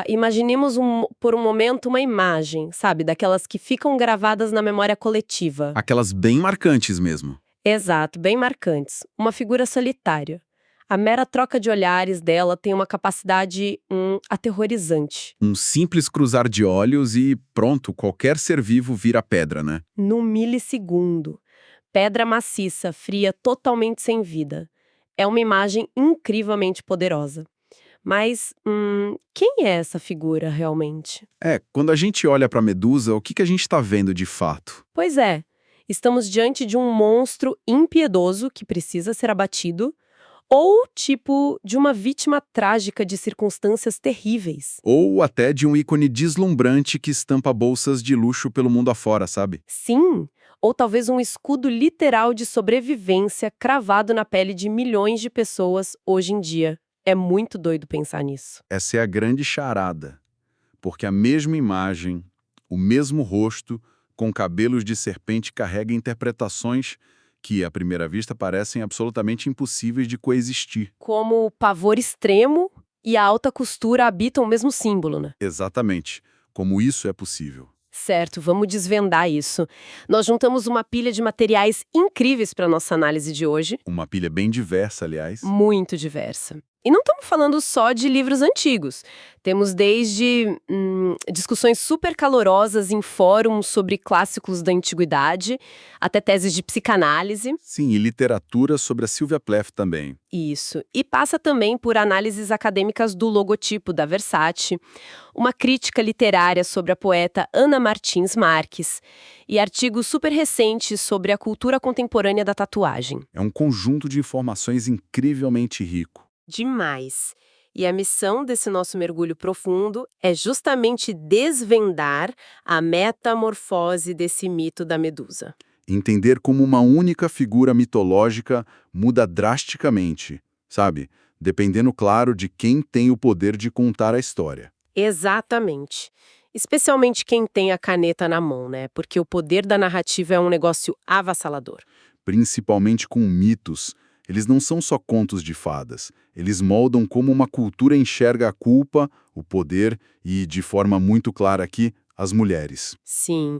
Imaginemos por um momento uma imagem, sabe? Daquelas que ficam gravadas na memória coletiva. Aquelas bem marcantes mesmo. Exato, bem marcantes. Uma figura solitária. A mera troca de olhares dela tem uma capacidade aterrorizante. Um simples cruzar de olhos e pronto, qualquer ser vivo vira pedra, né? Num milissegundo. Pedra maciça, fria, totalmente sem vida. É uma imagem incrivelmente poderosa. Mas, quem é essa figura realmente? Quando a gente olha pra Medusa, o que a gente tá vendo de fato? Pois é, estamos diante de um monstro impiedoso que precisa ser abatido, ou tipo de uma vítima trágica de circunstâncias terríveis. Ou até de um ícone deslumbrante que estampa bolsas de luxo pelo mundo afora, sabe? Sim, ou talvez um escudo literal de sobrevivência cravado na pele de milhões de pessoas hoje em dia. É muito doido pensar nisso. Essa é a grande charada, porque a mesma imagem, o mesmo rosto, com cabelos de serpente carrega interpretações que, à primeira vista, parecem absolutamente impossíveis de coexistir. Como o pavor extremo e a alta costura habitam o mesmo símbolo, né? Exatamente. Como isso é possível. Certo, vamos desvendar isso. Nós juntamos uma pilha de materiais incríveis para nossa análise de hoje. Uma pilha bem diversa, aliás. Muito diversa. E não estamos falando só de livros antigos. Temos desde discussões super calorosas em fóruns sobre clássicos da antiguidade, até teses de psicanálise. Sim, e literatura sobre a Sylvia Plath também. Isso. E passa também por análises acadêmicas do logotipo da Versace, uma crítica literária sobre a poeta Ana Martins Marques e artigos super recentes sobre a cultura contemporânea da tatuagem. É um conjunto de informações incrivelmente rico. Demais. E a missão desse nosso mergulho profundo é justamente desvendar a metamorfose desse mito da Medusa. Entender como uma única figura mitológica muda drasticamente, sabe? Dependendo, claro, de quem tem o poder de contar a história. Exatamente. Especialmente quem tem a caneta na mão, né? Porque o poder da narrativa é um negócio avassalador. Principalmente com mitos. Eles não são só contos de fadas. Eles moldam como uma cultura enxerga a culpa, o poder e, de forma muito clara aqui, as mulheres. Sim.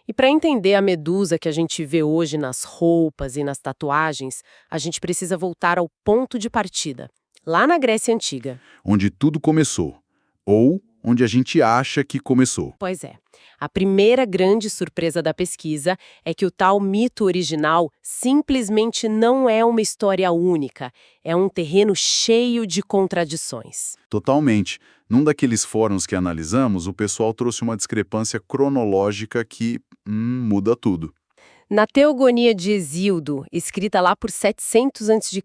E para entender a Medusa que a gente vê hoje nas roupas e nas tatuagens, a gente precisa voltar ao ponto de partida, lá na Grécia Antiga. Onde tudo começou. Ou onde a gente acha que começou. Pois é. A primeira grande surpresa da pesquisa é que o tal mito original simplesmente não é uma história única, é um terreno cheio de contradições. Totalmente. Num daqueles fóruns que analisamos, o pessoal trouxe uma discrepância cronológica que muda tudo. Na Teogonia de Hesíodo, escrita lá por 700 a.C.,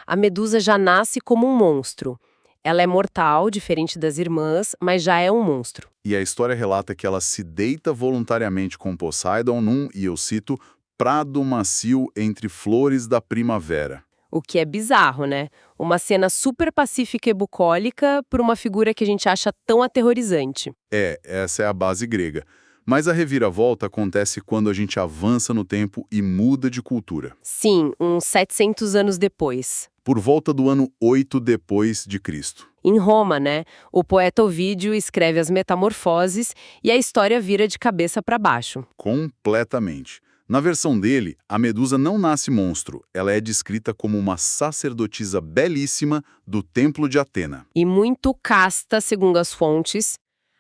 a Medusa já nasce como um monstro. Ela é mortal, diferente das irmãs, mas já é um monstro. E a história relata que ela se deita voluntariamente com Poseidon num, e eu cito, prado macio entre flores da primavera. O que é bizarro, né? Uma cena super pacífica e bucólica por uma figura que a gente acha tão aterrorizante. Essa é a base grega. Mas a reviravolta acontece quando a gente avança no tempo e muda de cultura. Sim, uns 700 anos depois. Por volta do ano 8 depois de Cristo. Em Roma, né? O poeta Ovídio escreve as Metamorfoses e a história vira de cabeça para baixo. Completamente. Na versão dele, a Medusa não nasce monstro. Ela é descrita como uma sacerdotisa belíssima do Templo de Atena. E muito casta, segundo as fontes.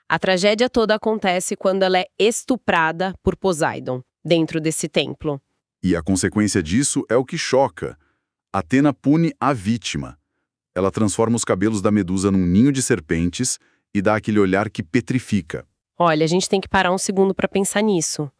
A tragédia toda acontece quando ela é estuprada por Poseidon, dentro desse templo. E a consequência disso é o que choca. Atena pune a vítima. Ela transforma os cabelos da Medusa num ninho de serpentes e dá aquele olhar que petrifica. Olha, a gente tem que parar um segundo para pensar nisso.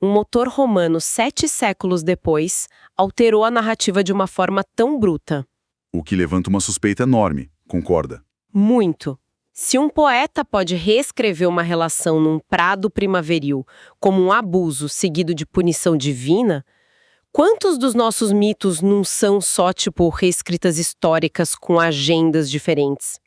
Um motor romano 7 séculos depois alterou a narrativa de uma forma tão bruta. O que levanta uma suspeita enorme, concorda? Muito. Se um poeta pode reescrever uma relação num prado primaveril como um abuso seguido de punição divina, quantos dos nossos mitos não são só, tipo, reescritas históricas com agendas diferentes?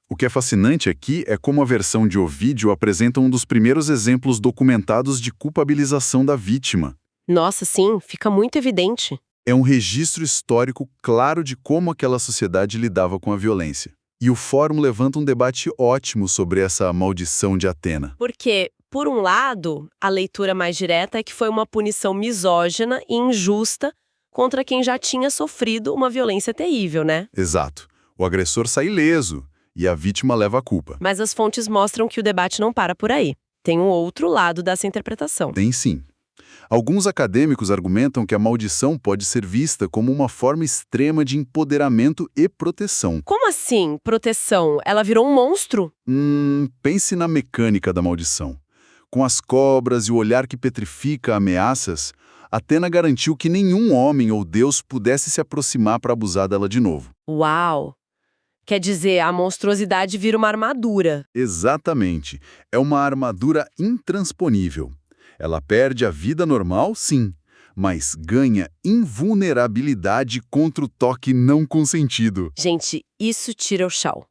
O que é fascinante aqui é como a versão de Ovídio apresenta um dos primeiros exemplos documentados de culpabilização da vítima. Nossa, sim, fica muito evidente. É um registro histórico claro de como aquela sociedade lidava com a violência. E o fórum levanta um debate ótimo sobre essa maldição de Atena. Porque, por um lado, a leitura mais direta é que foi uma punição misógina e injusta contra quem já tinha sofrido uma violência terrível, né? Exato. O agressor sai ileso e a vítima leva a culpa. Mas as fontes mostram que o debate não para por aí. Tem um outro lado dessa interpretação. Tem sim. Alguns acadêmicos argumentam que a maldição pode ser vista como uma forma extrema de empoderamento e proteção. Como assim, proteção? Ela virou um monstro? Pense na mecânica da maldição. Com as cobras e o olhar que petrifica ameaças, Atena garantiu que nenhum homem ou deus pudesse se aproximar para abusar dela de novo. Uau! Quer dizer, a monstruosidade vira uma armadura. Exatamente. É uma armadura intransponível. Ela perde a vida normal, sim, mas ganha invulnerabilidade contra o toque não consentido. Gente, isso tira o chão.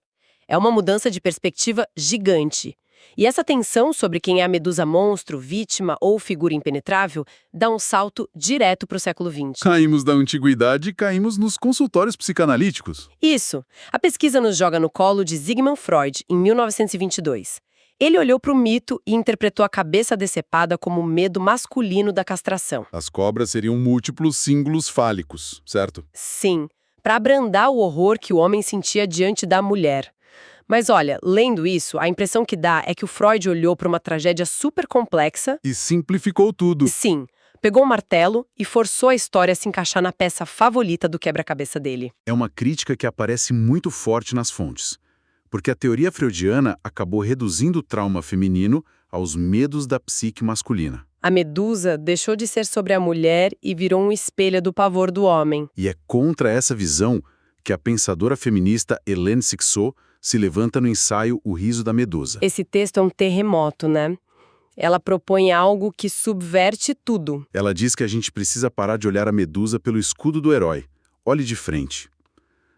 É uma mudança de perspectiva gigante. E essa tensão sobre quem é a medusa monstro, vítima ou figura impenetrável dá um salto direto para o século XX. Caímos da antiguidade e caímos nos consultórios psicanalíticos. Isso. A pesquisa nos joga no colo de Sigmund Freud, em 1922. Ele olhou para o mito e interpretou a cabeça decepada como o medo masculino da castração. As cobras seriam múltiplos símbolos fálicos, certo? Sim, para abrandar o horror que o homem sentia diante da mulher. Mas olha, lendo isso, a impressão que dá é que o Freud olhou para uma tragédia super complexa E simplificou tudo. e, sim, pegou um martelo e forçou a história a se encaixar na peça favorita do quebra-cabeça dele. É uma crítica que aparece muito forte nas fontes, porque a teoria freudiana acabou reduzindo o trauma feminino aos medos da psique masculina. A medusa deixou de ser sobre a mulher e virou um espelho do pavor do homem. E é contra essa visão que a pensadora feminista Hélène Cixous se levanta no ensaio O Riso da Medusa. Esse texto é um terremoto, né? Ela propõe algo que subverte tudo. Ela diz que a gente precisa parar de olhar a medusa pelo escudo do herói. Olhe de frente.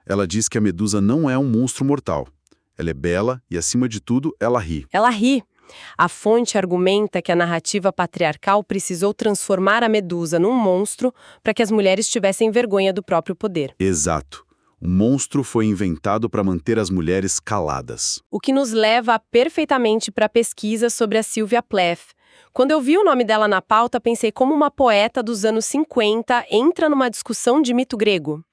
Ela diz que a medusa não é um monstro mortal. Ela é bela e, acima de tudo, ela ri. Ela ri. A fonte argumenta que a narrativa patriarcal precisou transformar a medusa num monstro para que as mulheres tivessem vergonha do próprio poder. Exato. O monstro foi inventado para manter as mulheres caladas. O que nos leva perfeitamente para a pesquisa sobre a Sylvia Plath. Quando eu vi o nome dela na pauta, pensei como uma poeta dos anos 50 entra numa discussão de mito grego.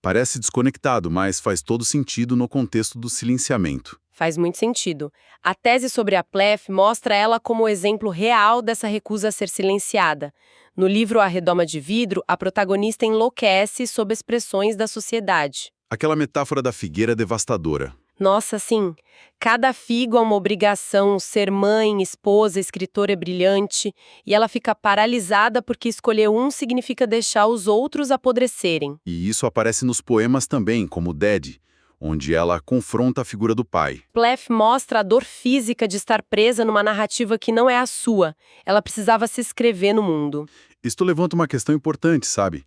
Parece desconectado, mas faz todo sentido no contexto do silenciamento. Faz muito sentido. A tese sobre a Plath mostra ela como o exemplo real dessa recusa a ser silenciada. No livro A Redoma de Vidro, a protagonista enlouquece sob expressões da sociedade. Aquela metáfora da figueira devastadora. Nossa, sim. Cada figo é uma obrigação, ser mãe, esposa, escritora é brilhante, e ela fica paralisada porque escolher um significa deixar os outros apodrecerem. E isso aparece nos poemas também, como Dead, onde ela confronta a figura do pai. Plath mostra a dor física de estar presa numa narrativa que não é a sua. Ela precisava se escrever no mundo. Isto levanta uma questão importante, sabe?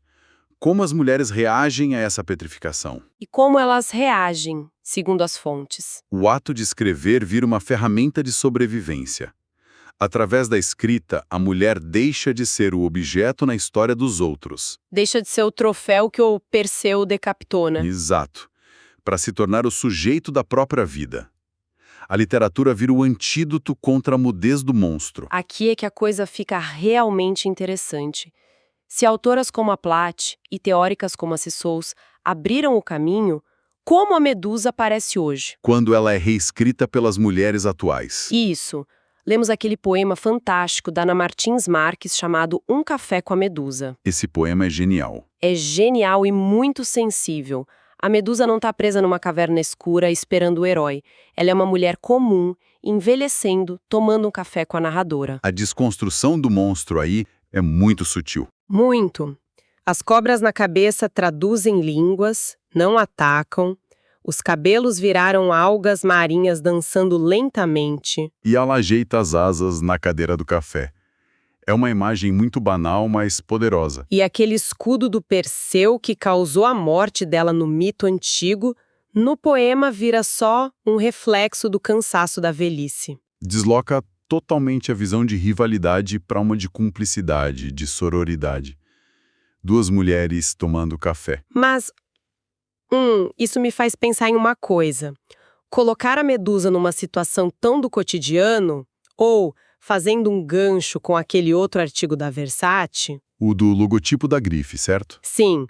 Como as mulheres reagem a essa petrificação? E como elas reagem, segundo as fontes. O ato de escrever vira uma ferramenta de sobrevivência. Através da escrita, a mulher deixa de ser o objeto na história dos outros. Deixa de ser o troféu que o Perseu decapitou, né? Exato. Para se tornar o sujeito da própria vida. A literatura vira o antídoto contra a mudez do monstro. Aqui é que a coisa fica realmente interessante. Se autoras como a Plath e teóricas como a Cixous abriram o caminho, como a medusa aparece hoje? Quando ela é reescrita pelas mulheres atuais. Isso. Lemos aquele poema fantástico da Ana Martins Marques chamado Um Café com a Medusa. Esse poema é genial. É genial e muito sensível. A medusa não está presa numa caverna escura esperando o herói. Ela é uma mulher comum, envelhecendo, tomando um café com a narradora. A desconstrução do monstro aí é muito sutil. Muito. As cobras na cabeça traduzem línguas, não atacam. Os cabelos viraram algas marinhas dançando lentamente. E ela ajeita as asas na cadeira do café. É uma imagem muito banal, mas poderosa. E aquele escudo do Perseu que causou a morte dela no mito antigo, no poema vira só um reflexo do cansaço da velhice. Desloca totalmente a visão de rivalidade para uma de cumplicidade, de sororidade. Duas mulheres tomando café. Mas Isso me faz pensar em uma coisa. Colocar a Medusa numa situação tão do cotidiano, ou fazendo um gancho com aquele outro artigo da Versace, O do logotipo da grife, certo? sim,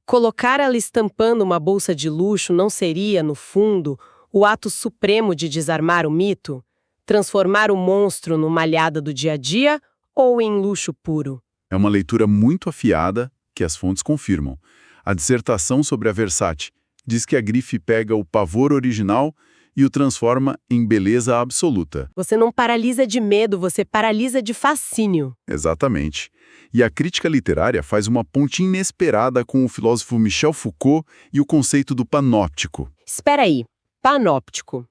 colocar ela estampando uma bolsa de luxo não seria, no fundo, o ato supremo de desarmar o mito? Transformar o monstro numa aliada do dia a dia ou em luxo puro? É uma leitura muito afiada que as fontes confirmam. A dissertação sobre a Versace diz que a grife pega o pavor original e o transforma em beleza absoluta. Você não paralisa de medo, você paralisa de fascínio. Exatamente. E a crítica literária faz uma ponte inesperada com o filósofo Michel Foucault e o conceito do panóptico. Espera aí, panóptico.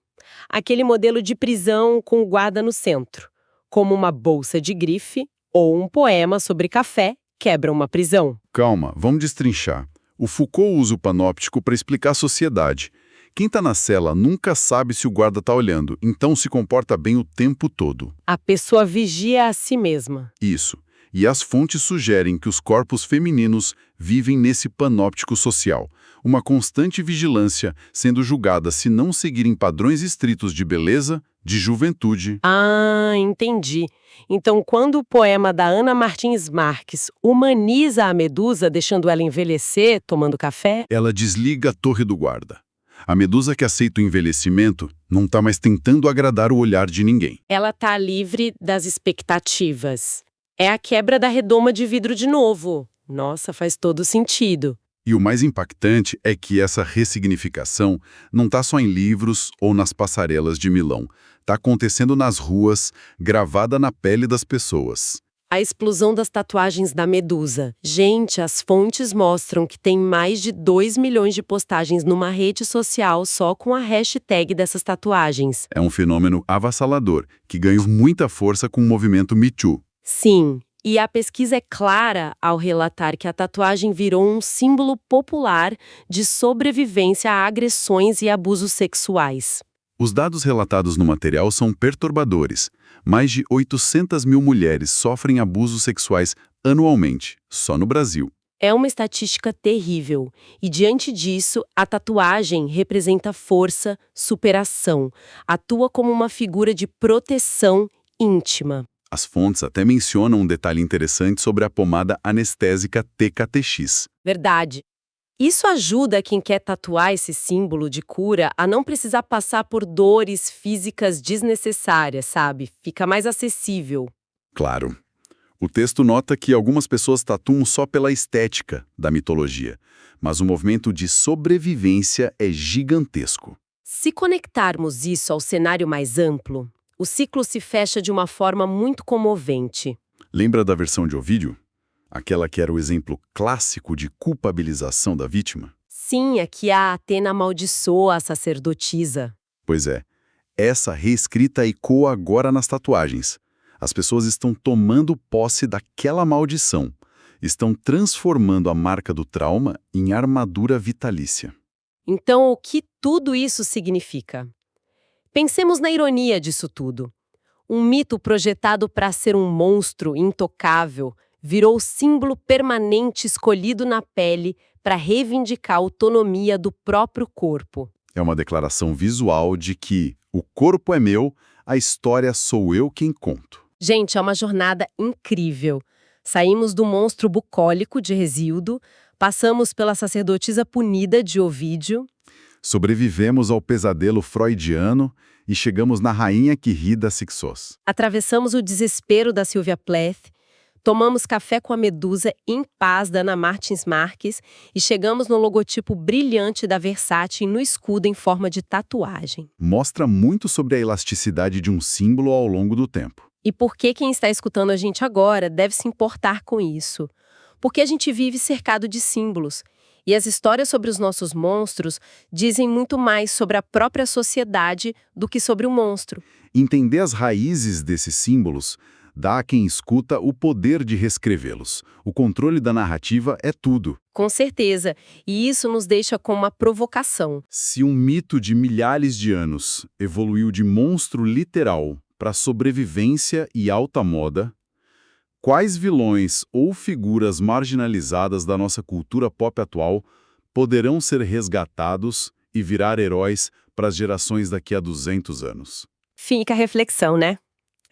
Aquele modelo de prisão com o guarda no centro. Como uma bolsa de grife ou um poema sobre café quebra uma prisão. Calma, vamos destrinchar. O Foucault usa o panóptico para explicar a sociedade. Quem está na cela nunca sabe se o guarda está olhando, então se comporta bem o tempo todo. A pessoa vigia a si mesma. Isso. E as fontes sugerem que os corpos femininos vivem nesse panóptico social, uma constante vigilância, sendo julgadas se não seguirem padrões estritos de beleza, de juventude. Ah, entendi. Então, quando o poema da Ana Martins Marques humaniza a Medusa, deixando ela envelhecer, tomando café, Ela desliga a torre do guarda. A Medusa que aceita o envelhecimento não está mais tentando agradar o olhar de ninguém. ela tá livre das expectativas. É a quebra da redoma de vidro de novo. Nossa, faz todo sentido. E o mais impactante é que essa ressignificação não está só em livros ou nas passarelas de Milão. Está acontecendo nas ruas, gravada na pele das pessoas. A explosão das tatuagens da Medusa. Gente, as fontes mostram que tem mais de 2 milhões de postagens numa rede social só com a hashtag dessas tatuagens. É um fenômeno avassalador, que ganhou muita força com o movimento Me Too. Sim, e a pesquisa é clara ao relatar que a tatuagem virou um símbolo popular de sobrevivência a agressões e abusos sexuais. Os dados relatados no material são perturbadores. Mais de 800 mil mulheres sofrem abusos sexuais anualmente, só no Brasil. É uma estatística terrível, e diante disso, a tatuagem representa força, superação, atua como uma figura de proteção íntima. As fontes até mencionam um detalhe interessante sobre a pomada anestésica TKTX. Verdade. Isso ajuda quem quer tatuar esse símbolo de cura a não precisar passar por dores físicas desnecessárias, sabe? Fica mais acessível. Claro. O texto nota que algumas pessoas tatuam só pela estética da mitologia, mas o movimento de sobrevivência é gigantesco. Se conectarmos isso ao cenário mais amplo, o ciclo se fecha de uma forma muito comovente. Lembra da versão de Ovídio? Aquela que era o exemplo clássico de culpabilização da vítima? Sim, aqui a Atena amaldiçoa a sacerdotisa. Pois é, essa reescrita ecoa agora nas tatuagens. As pessoas estão tomando posse daquela maldição, estão transformando a marca do trauma em armadura vitalícia. Então, o que tudo isso significa? Pensemos na ironia disso tudo. Um mito projetado para ser um monstro intocável virou símbolo permanente escolhido na pele para reivindicar a autonomia do próprio corpo. É uma declaração visual de que o corpo é meu, a história sou eu quem conto. Gente, é uma jornada incrível. Saímos do monstro bucólico de Hesíodo, passamos pela sacerdotisa punida de Ovídio. Sobrevivemos ao pesadelo freudiano e chegamos na rainha que ri da Sixos. Atravessamos o desespero da Sylvia Plath, tomamos café com a Medusa em paz da Ana Martins Marques e chegamos no logotipo brilhante da Versace no escudo em forma de tatuagem. Mostra muito sobre a elasticidade de um símbolo ao longo do tempo. E por que quem está escutando a gente agora deve se importar com isso? Porque a gente vive cercado de símbolos. E as histórias sobre os nossos monstros dizem muito mais sobre a própria sociedade do que sobre o monstro. Entender as raízes desses símbolos dá a quem escuta o poder de reescrevê-los. O controle da narrativa é tudo. Com certeza. E isso nos deixa com uma provocação. Se um mito de milhares de anos evoluiu de monstro literal para sobrevivência e alta moda, quais vilões ou figuras marginalizadas da nossa cultura pop atual poderão ser resgatados e virar heróis para as gerações daqui a 200 anos. Fica a reflexão, né?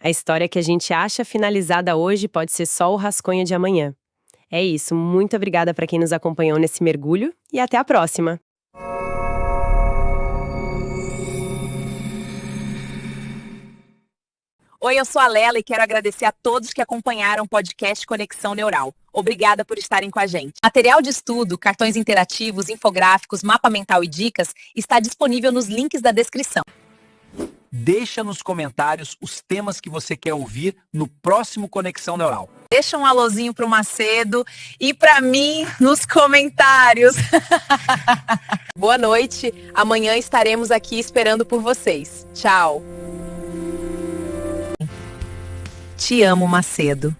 A história que a gente acha finalizada hoje pode ser só o rascunho de amanhã. É isso, muito obrigada para quem nos acompanhou nesse mergulho e até a próxima! Oi, eu sou a Lela e quero agradecer a todos que acompanharam o podcast Conexão Neural. Obrigada por estarem com a gente. Material de estudo, cartões interativos, infográficos, mapa mental e dicas está disponível nos links da descrição. Deixa nos comentários os temas que você quer ouvir no próximo Conexão Neural. Deixa um alôzinho pro Macedo e para mim nos comentários. Boa noite. Amanhã estaremos aqui esperando por vocês. Tchau. Te amo, Macedo.